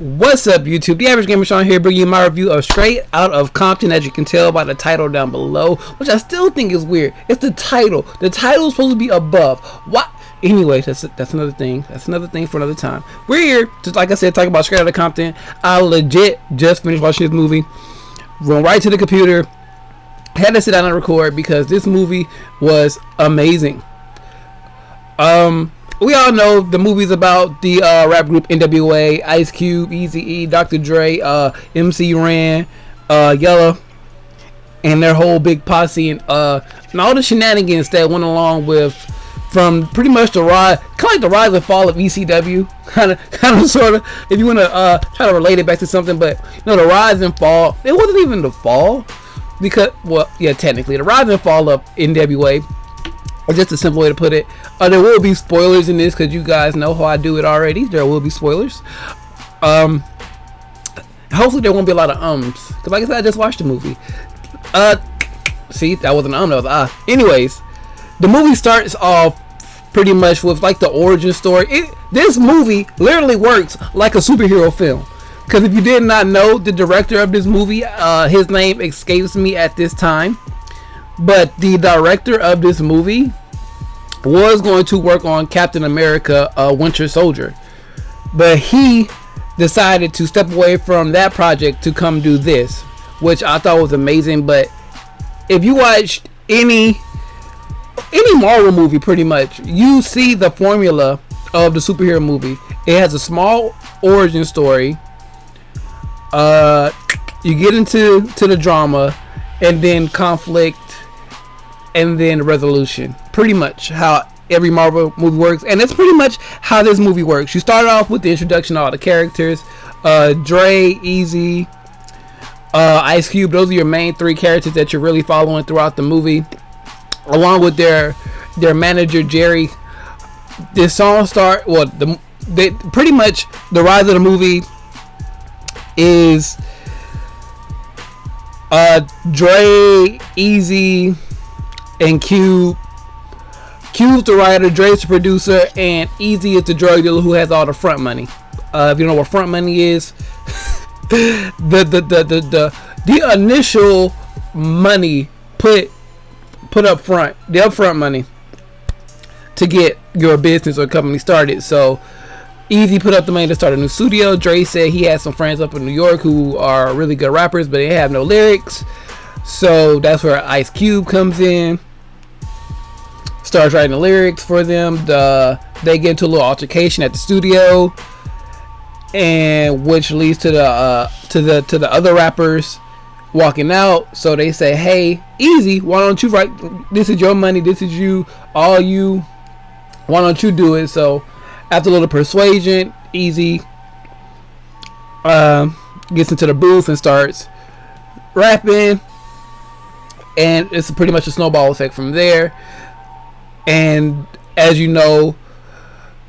What's up, YouTube? The Average Gamer Shawn here, bringing you my review of Straight Outta Compton. As you can tell by the title down below, which I still think is weird. It's the title. The title is supposed to be above. What? Anyways, that's another thing. That's another thing for another time. We're here, just like I said, talking about Straight Outta Compton. I legit just finished watching this movie. Went right to the computer. Had to sit down and record because this movie was amazing. We all know the movie's about the rap group N.W.A, Ice Cube, Eazy-E, Dr. Dre, MC Ren, Yugioh, and their whole big posse, and all the shenanigans that went along with, from pretty much the rise, kind of like the rise and fall of ECW, kind of, sort of, if you want to try to relate it back to something. But you know, the rise and fall, it wasn't even the fall, because, well, yeah, technically, the rise and fall of N.W.A, or just a simple way to put it. There will be spoilers in this because you guys know how I do it already. There will be spoilers. Hopefully there won't be a lot of because like I said, I just watched the movie. See, that wasn't an that was Anyways, the movie starts off pretty much with like the origin story. This movie literally works like a superhero film. Because if you did not know, the director of this movie, his name escapes me at this time, but the director of this movie was going to work on Captain America, Winter Soldier, but he decided to step away from that project to come do this, which I thought was amazing. But if you watched any Marvel movie, pretty much you see the formula of the superhero movie. It has a small origin story, you get into the drama, and then conflict, and then resolution. Pretty much how every Marvel movie works, and that's pretty much how this movie works. You start off with the introduction of all the characters. Dre, Eazy, Ice Cube, those are your main three characters that you're really following throughout the movie, along with their manager Jerry. This song start, well, pretty much the rise of the movie is Dre, Eazy, and Cube. Cube's the writer, Dre's the producer, and Eazy is the drug dealer who has all the front money. If you know what front money is, the initial money put up front, the upfront money to get your business or company started. So Eazy put up the money to start a new studio. Dre said he had some friends up in New York who are really good rappers, but they have no lyrics. So that's where Ice Cube comes in, starts writing the lyrics for them. They get into a little altercation at the studio, and which leads to the other rappers walking out. So they say, "Hey, Eazy, why don't you write? This is your money. This is you, all you. Why don't you do it?" So after a little persuasion, Eazy gets into the booth and starts rapping, and it's pretty much a snowball effect from there. And as you know,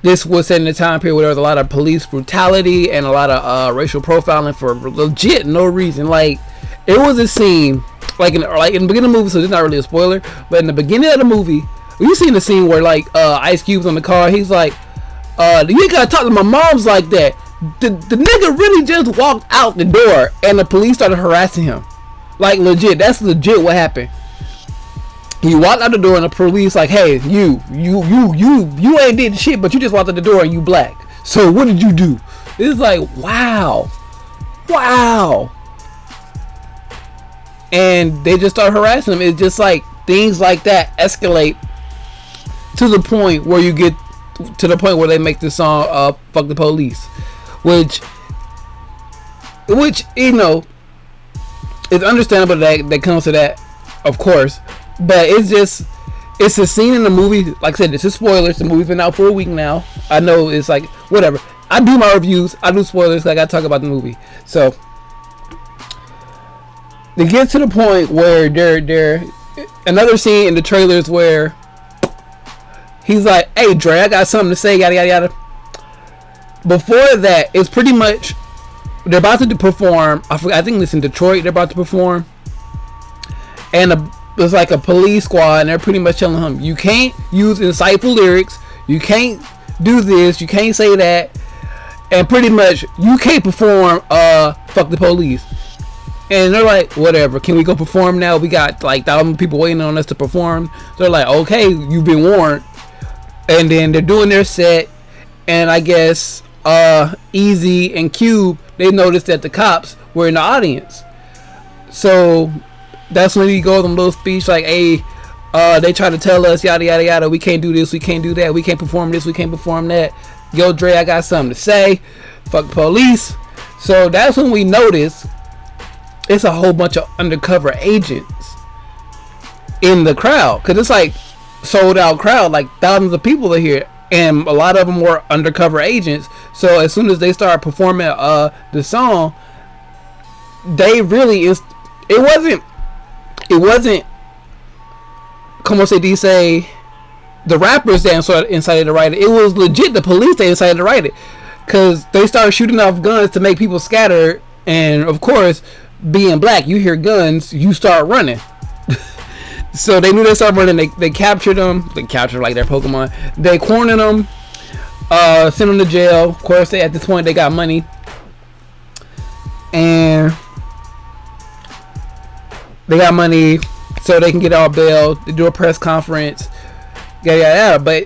this was set in a time period where there was a lot of police brutality and a lot of racial profiling for legit no reason. Like, it was a scene like in the beginning of the movie, so it's not really a spoiler, but in the beginning of the movie, you seen the scene where like Ice Cube's on the car. He's like, you ain't gotta talk to my moms like that. The nigga really just walked out the door and the police started harassing him. Like, legit, that's legit what happened. He walked out the door and the police like, "Hey, you ain't did shit, but you just walked out the door and you black. So what did you do?" It's like, wow. And they just start harassing him. It's just like things like that escalate to the point where you get to the point where they make this song "Fuck the Police," which you know, it's understandable that comes to that, of course. But it's a scene in the movie. Like I said, this is spoilers. The movie's been out for a week now. I know it's like, whatever. I do my reviews. I do spoilers. I gotta talk about the movie. So they get to the point where they're another scene in the trailers where he's like, "Hey, Dre, I got something to say, yada yada yada." Before that, it's pretty much they're about to perform. I think it's in Detroit. They're about to perform, and it's like a police squad, and they're pretty much telling him, "You can't use insightful lyrics. You can't do this. You can't say that." and pretty much you can't perform fuck the police. And they're like, whatever, can we go perform now? We got like 1,000 people waiting on us to perform. So they're like, okay, you've been warned. And then they're doing their set, and I guess Easy and Cube, they noticed that the cops were in the audience. So that's when he goes on a little speech like, hey, they try to tell us yada yada yada, we can't do this, we can't do that, we can't perform this, we can't perform that. Yo, Dre, I got something to say. Fuck police. So that's when we notice it's a whole bunch of undercover agents in the crowd, because it's like sold out crowd, like thousands of people are here, and a lot of them were undercover agents. So as soon as they started performing the song, they really it wasn't como se dice, the rappers that incited to write it. It was legit the police that incited to write it, because they started shooting off guns to make people scatter. And of course, being black, you hear guns, you start running. So they knew they started running. They captured them. They captured like their Pokemon. They cornered them, sent them to jail. Of course, at this point they got money, and they got money so they can get out bail. They do a press conference, yada yada yada. But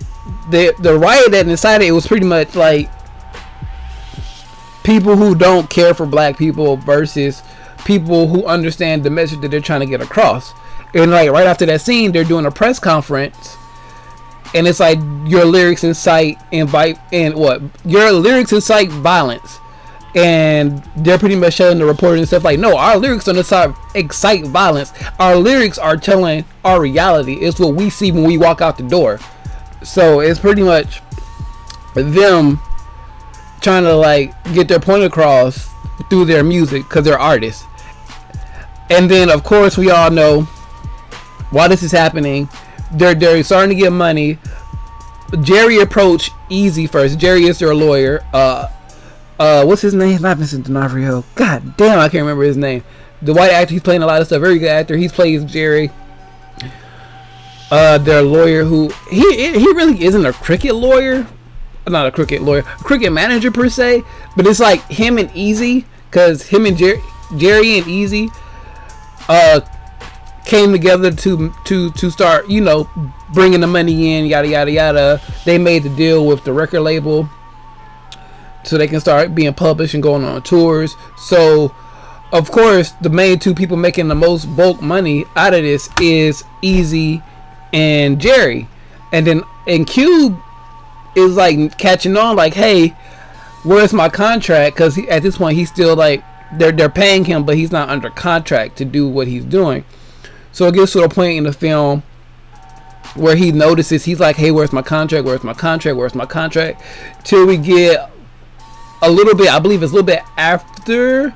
the riot that incited it was pretty much like people who don't care for black people versus people who understand the message that they're trying to get across. And like right after that scene, they're doing a press conference, and it's like your lyrics incite violence, and they're pretty much telling the reporters and stuff like, no, our lyrics don't excite violence. Our lyrics are telling our reality. It's what we see when we walk out the door. So it's pretty much them trying to like get their point across through their music, because they're artists. And then of course we all know while this is happening, they're starting to get money. Jerry approached Easy first. Jerry is their lawyer. What's his name? Not Vincent D'Onofrio. God damn, I can't remember his name. The white actor, he's playing a lot of stuff. Very good actor. He plays Jerry. Their lawyer, who he really isn't a cricket lawyer. Not a cricket lawyer, cricket manager per se, but it's like him and Easy, because him and Jerry and Easy came together to start, you know, bringing the money in, yada yada yada. They made the deal with the record label so they can start being published and going on tours. So of course the main two people making the most bulk money out of this is Easy and Jerry. And Cube is like catching on, like, hey, where's my contract? Because at this point he's still like, they're paying him, but he's not under contract to do what he's doing. So it gets to a point in the film where he notices, he's like, hey, where's my contract? Where's my contract? Where's my contract? Till we get a little bit, I believe it's a little bit after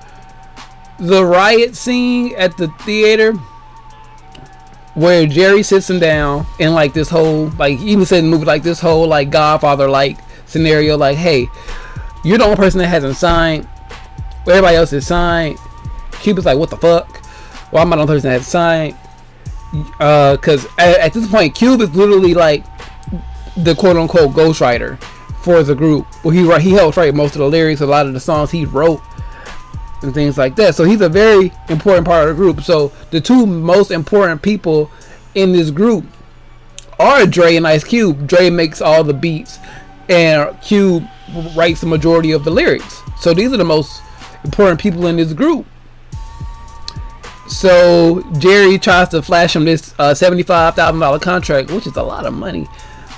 the riot scene at the theater, where Jerry sits him down and like this whole, like, even said in the movie, like this whole like Godfather like scenario, like, hey, you're the only person that hasn't signed, everybody else is signed. Cuba's like, what the fuck? Well, I'm not the only person that has signed. Because at this point, Cube is literally like the quote-unquote ghostwriter for the group. Well, he helps write most of the lyrics, a lot of the songs he wrote, and things like that. So he's a very important part of the group. So the two most important people in this group are Dre and Ice Cube. Dre makes all the beats, and Cube writes the majority of the lyrics. So these are the most important people in this group. So Jerry tries to flash him this $75,000 contract, which is a lot of money,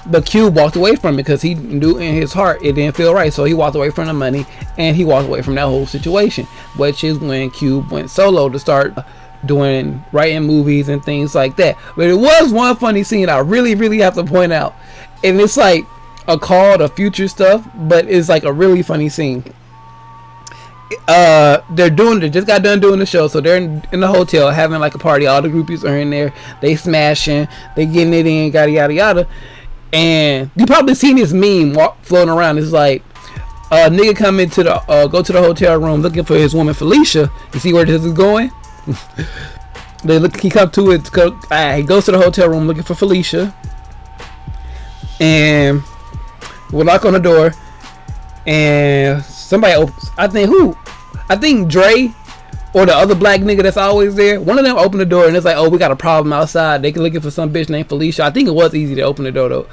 but Cube walked away from it because he knew in his heart it didn't feel right. So he walked away from the money, and he walked away from that whole situation, which is when Cube went solo to start writing movies and things like that. But it was one funny scene I really have to point out, and it's like a call to future stuff, but it's like a really funny scene. They just got done doing the show, so they're in the hotel having like a party. All the groupies are in there, they smashing, they getting it in, yada yada yada. And you probably seen this meme floating around. It's like a nigga come into the go to the hotel room looking for his woman Felicia. You see where this is going? He come to it. He goes to the hotel room looking for Felicia, and we knock on the door, and somebody opens. I think Dre or the other black nigga that's always there. One of them opened the door and it's like, oh, we got a problem outside. They looking for some bitch named Felicia. I think it was easy to open the door though.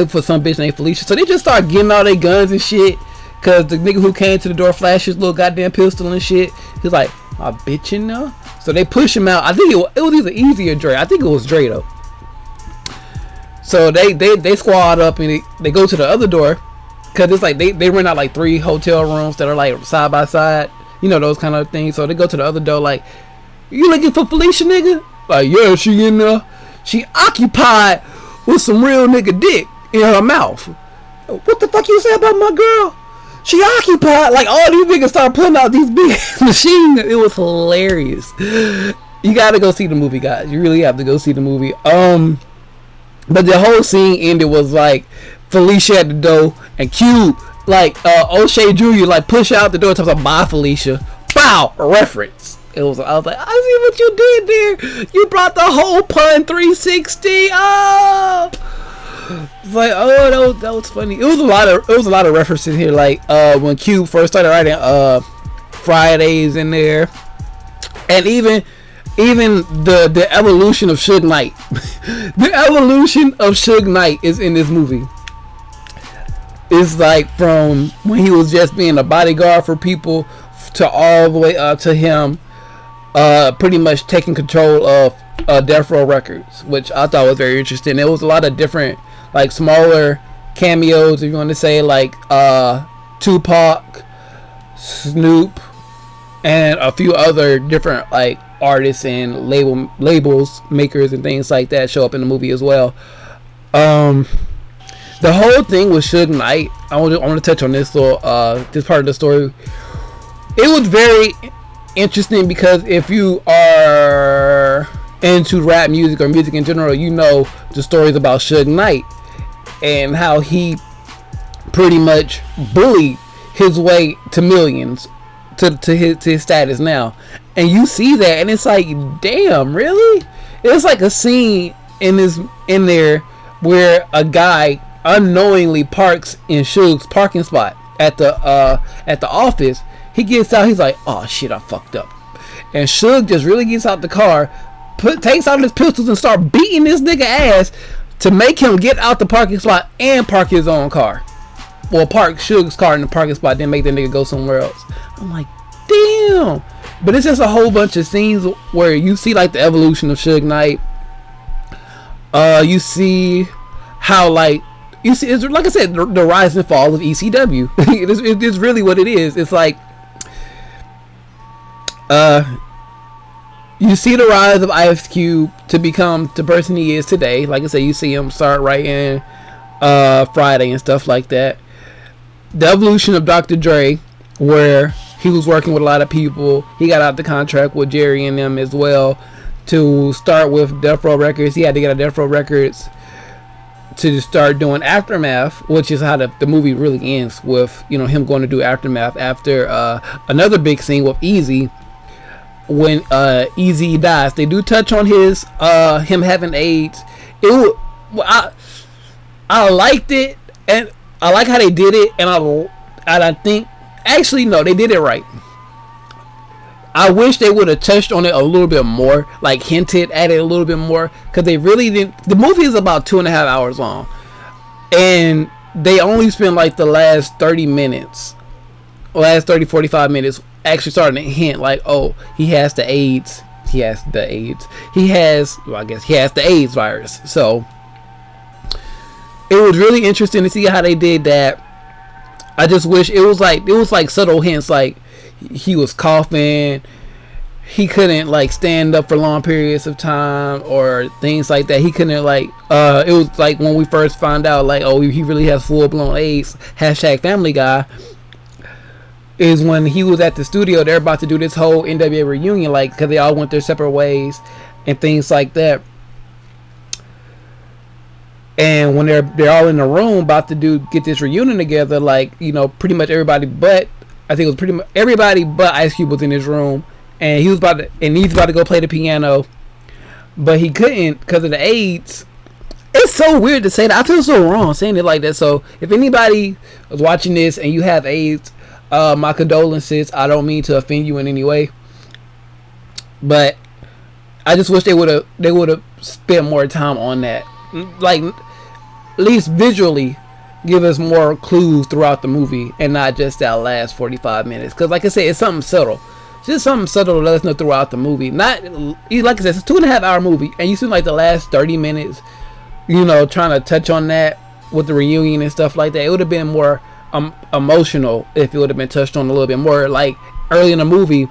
For some bitch named Felicia. So they just start getting all their guns and shit. Cause the nigga who came to the door flashed his little goddamn pistol and shit. He's like, my bitch in there. So they push him out. I think it was either Easy or Dre. I think it was Dre though. So they squad up and they go to the other door. Cause it's like they rent out like 3 hotel rooms that are like side by side. You know, those kind of things. So they go to the other door like, you looking for Felicia, nigga? Like, yeah, she in there. She occupied with some real nigga dick in her mouth. What the fuck you say about my girl? She occupied. Like, all these niggas start putting out these big machines. It was hilarious. You gotta go see the movie, guys. You really have to go see the movie. But the whole scene ended was like Felicia at the door and Q, like O'Shea Jr. like push out the door and talks about bye Felicia. Bow, a reference. I was like, I see what you did there. You brought the whole pun 360. Oh, it's like, oh, that was funny. It was a lot of references here. Like when Q first started writing Fridays in there, and even the evolution of Suge Knight. The evolution of Suge Knight is in this movie. It's like from when he was just being a bodyguard for people to all the way up to him pretty much taking control of DevPro Records, which I thought was very interesting. There was a lot of different like smaller cameos, if you want to say, like Tupac, Snoop, and a few other different like artists and labels makers and things like that show up in the movie as well. The whole thing with Suge Knight, I want to touch on this little this part of the story. It was very interesting because if you are into rap music or music in general, you know the stories about Suge Knight and how he pretty much bullied his way to millions, to his status now. And you see that and it's like, damn, really? It's like a scene in there where a guy unknowingly parks in Suge's parking spot at the office. He gets out, he's like, oh shit, I fucked up. And Suge just really gets out the car, takes out his pistols and start beating this nigga ass to make him get out the parking spot and park his own car. Well, park Suge's car in the parking spot, then make that nigga go somewhere else. I'm like, damn. But it's just a whole bunch of scenes where you see like the evolution of Suge Knight. You see how like, you see, it's like I said, the rise and fall of ECW. It's really what it is. It's like, you see the rise of Ice Cube to become the person he is today. Like I said, you see him start writing Friday and stuff like that. The evolution of Dr. Dre, where he was working with a lot of people. He got out the contract with Jerry and them as well to start with DevPro Records. He had to get a DevPro Records to start doing Aftermath, which is how the movie really ends with, you know, him going to do Aftermath after another big scene with Easy. When Easy dies, they do touch on his him having AIDS. I liked it, and I like how they did it, and I think actually no, they did it right. I wish they would have touched on it a little bit more, like hinted at it a little bit more, because they really didn't. The movie is about 2.5 hours long, and they only spent like the last 30 minutes, 45 minutes actually starting to hint like, oh, he has the AIDS. He has the AIDS. Well, I guess he has the AIDS virus. So it was really interesting to see how they did that. I just wish it was like subtle hints, like he was coughing, he couldn't like stand up for long periods of time or things like that. He couldn't like it was like when we first found out like, oh, he really has full-blown AIDS, #Family Guy, is when he was at the studio. They're about to do this whole N.W.A reunion, like, because they all went their separate ways and things like that. And when they're all in the room about to get this reunion together, like, you know, pretty much everybody but, I think it was pretty much everybody but Ice Cube was in his room, and he's about to go play the piano, but he couldn't because of the AIDS. It's so weird to say that. I feel so wrong saying it like that. So if anybody was watching this and you have AIDS, my condolences. I don't mean to offend you in any way, but I just wish they would have spent more time on that. Like, at least visually give us more clues throughout the movie and not just that last 45 minutes. Because like I said, it's something subtle. Just something subtle to let us know throughout the movie. Not, like I said, it's a 2.5 hour movie, and you seem like the last 30 minutes, you know, trying to touch on that with the reunion and stuff like that. It would have been more emotional if it would have been touched on a little bit more. Like early in the movie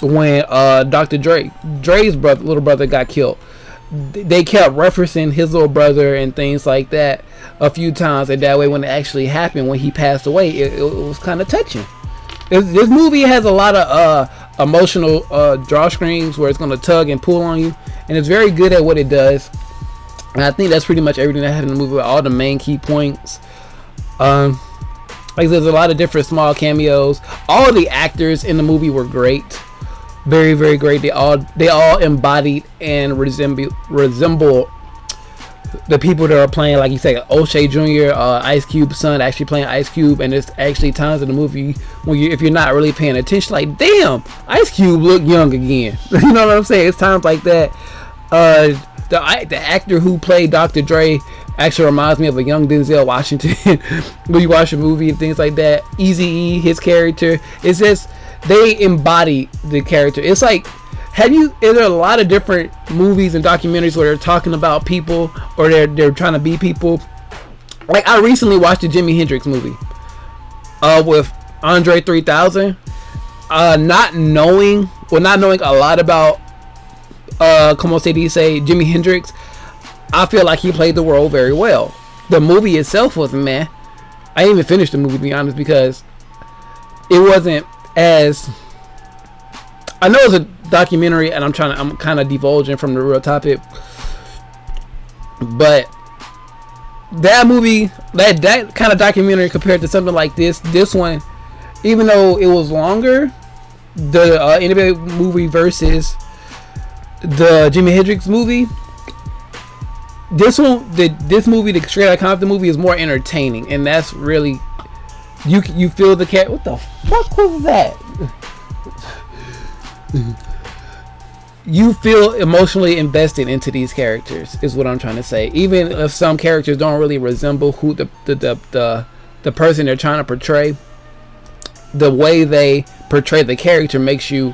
when Dr. Dre's little brother got killed. They kept referencing his little brother and things like that a few times, and that way when it actually happened, when he passed away, it was kind of touching. This movie has a lot of emotional drawstrings where it's going to tug and pull on you, and it's very good at what it does. And I think that's pretty much everything that happened in the movie, with all the main key points. Like there's a lot of different small cameos. All the actors in the movie were great, very, very great. They all embodied and resemble the people that are playing. Like you say, O'Shea Jr., Ice Cube's son, actually playing Ice Cube. And there's actually times in the movie when if you're not really paying attention, like, damn, Ice Cube look young again. You know what I'm saying? It's times like that. The actor who played Dr. Dre actually reminds me of a young Denzel Washington when you watch a movie and things like that. Eazy-E, his character, it's just they embody the character. It's like, is there a lot of different movies and documentaries where they're talking about people or they're trying to be people? Like I recently watched the Jimi Hendrix movie with Andre 3000, not knowing a lot about como se dice, Jimi Hendrix. I feel like he played the role very well. The movie itself wasn't, man. I didn't even finish the movie, to be honest, because it wasn't as, I know it's a documentary and I'm kind of divulging from the real topic, but that movie, that kind of documentary compared to something like this one, even though it was longer, the N.W.A movie versus the Jimi Hendrix movie, this movie, the Straight Outta Compton movie, is more entertaining, and that's really, you feel the cat. What the fuck was that? You feel emotionally invested into these characters, is what I'm trying to say. Even if some characters don't really resemble who the person they're trying to portray, the way they portray the character makes you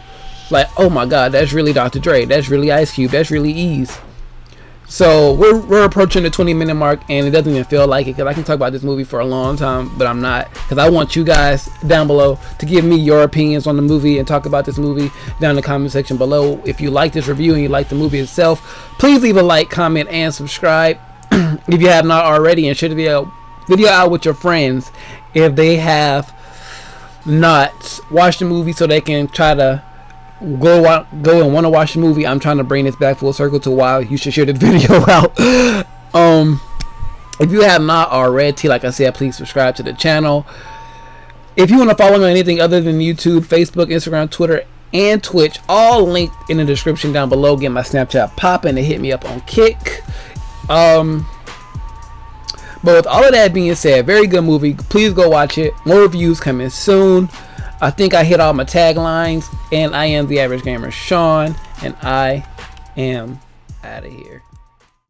like, oh my god, that's really Dr. Dre, that's really Ice Cube, that's really Ease. So we're approaching the 20-minute mark, and it doesn't even feel like it, because I can talk about this movie for a long time, but I'm not, because I want you guys down below to give me your opinions on the movie and talk about this movie down in the comment section below. If you like this review and you like the movie itself, please leave a like, comment, and subscribe if you have not already, and share the video out with your friends if they have not watched the movie, so they can try to go and want to watch the movie. I'm trying to bring this back full circle to why you should share the video out. If you have not already, like I said, please subscribe to the channel. If you want to follow me on anything other than YouTube, Facebook, Instagram, Twitter, and Twitch, all linked in the description down below. Get my Snapchat popping and hit me up on Kick. But with all of that being said, very good movie. Please go watch it. More reviews coming soon. I think I hit all my taglines, and I am the average gamer, Shawn, and I am out of here.